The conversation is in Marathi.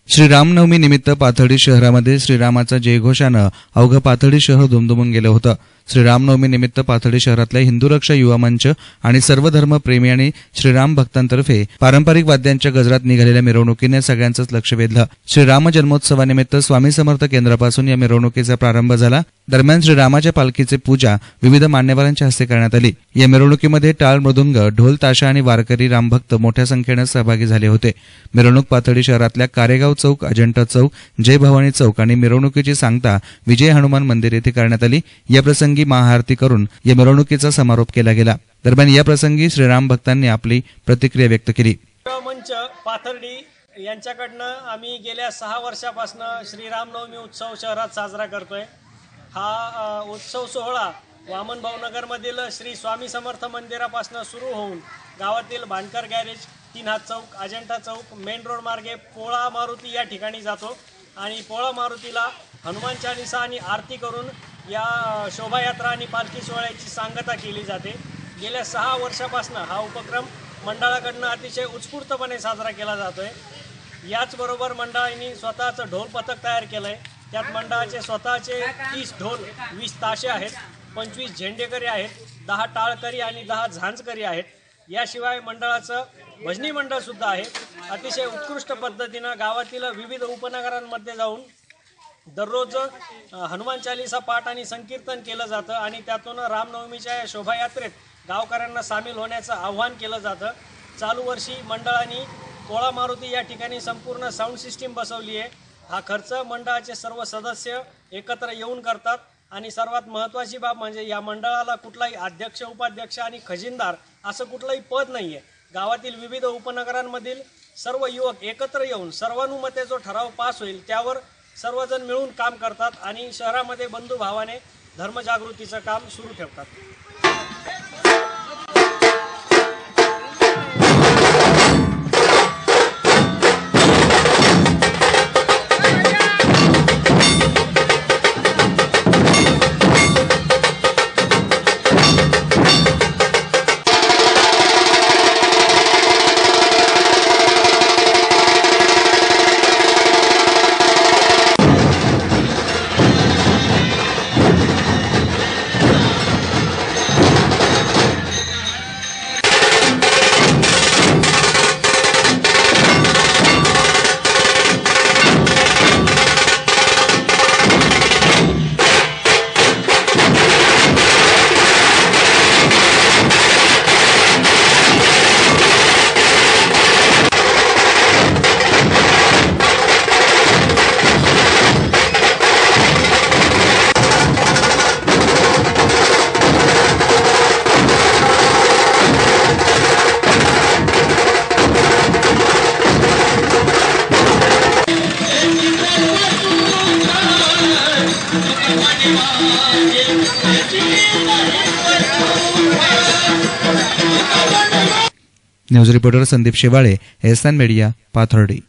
श्रीरामनवमी निमित्त पाथर्डी शहरामध्ये श्रीरामाचा जयघोषानं अवघं पाथर्डी शहर दुमदुमून गेलं होतं। श्रीरामनवमी निमित्त पाथर्डी शहरातल्या हिंदू रक्षा युवा मंच आणि सर्व धर्म प्रेमी आणि श्रीराम भक्तांतर्फे पारंपरिक वाद्यांच्या गजरात निघालेल्या मिरवणुकीने सगळ्यांचंच लक्ष वेधलं। श्रीराम जन्मोत्सवानिमित्त स्वामी समर्थ केंद्रापासून या मिरवणुकीचा प्रारंभ झाला। दरम्यान श्रीरामाच्या पालखीची पूजा विविध मान्यवरांच्या हस्ते करण्यात आली। या मिरवणुकीमध्ये टाळ मृदुंग, ढोल ताशा आणि वारकरी रामभक्त मोठ्या संख्येने सहभागी झाले होते। मिरवणूक पाथर्डी शहरातल्या कारेगाव चौक, अजंठा चौक, जय भवानी चौक आणि मिरवणुकीची सांगता विजय हनुमान मंदिर येथे करण्यात आली। या प्रसंगी महाआरती करून या मिरवणुकीचा समारोप केला गेला। दरम्यान या प्रसंगी श्रीराम भक्तांनी आपली प्रतिक्रिया व्यक्त केली। मंच पाथर्डी यांच्याकडनं आम्ही गेल्या 6 वर्षापासून श्रीरामनवमी उत्सव शहरात साजरा करतोय। हा उत्सव सोहळा वामन भावनगरमधील श्री स्वामी समर्थ मंदिरापासून सुरू होऊन गावातील भांडकर गॅरेज, 3 हात चौक, अजंठा चौक, मेन रोड मार्गे पोळा मारुती या ठिकाणी जातो आणि पोळा मारुतीला हनुमान चालीसा आणि आरती करून या शोभायात्रा आणि पालखी सोहळ्याची सांगता केली जाते। गेल्या 6 वर्षापासून हा उपक्रम मंडळाकडून अतिशय उत्स्फूर्तपणे साजरा केला जातोय। याचबरोबर मंडळाने स्वतःचं ढोल पथक तयार केलंय। त्यात मंडळाचे स्वतःचे 30 ढोल, 20 ताशे आहेत, 25 झेंडेकरी आहेत, 10 टाळकरी आणि 10 झांजकरी आहेत। याशिवाय मंडळाचं भजनी मंडळ सुद्धा आहे। अतिशय उत्कृष्ट पद्धतीनं गावातील विविध उपनगरांमध्ये जाऊन दररोज हनुमान चालीसा पाठ आणि संकीर्तन केलं जातं आणि त्यातून रामनवमीच्या या शोभायात्रेत गावकऱ्यांना सामील होण्याचं आव्हान केलं जातं। चालू वर्षी मंडळाने पोळा मारुती या ठिकाणी संपूर्ण साऊंड सिस्टीम बसवली आहे। हा खर्च मंडळाचे सर्व सदस्य एकत्र येऊन करतात आणि सर्वात महत्त्वाची बाब म्हणजे या मंडळाला कुठलाही अध्यक्ष, उपाध्यक्ष आणि खजिनदार असं कुठलंही पद नाही आहे। गावातील विविध उपनगरांमधील सर्व युवक एकत्र येऊन सर्वानुमते जो ठराव पास होईल त्यावर सर्वजण मिळून काम करतात आणि शहरामध्ये बंधुभावाने धर्मजागृतीचं काम सुरू ठेवतात। News reporter Sandeep Shewale, SN media, Pathardi.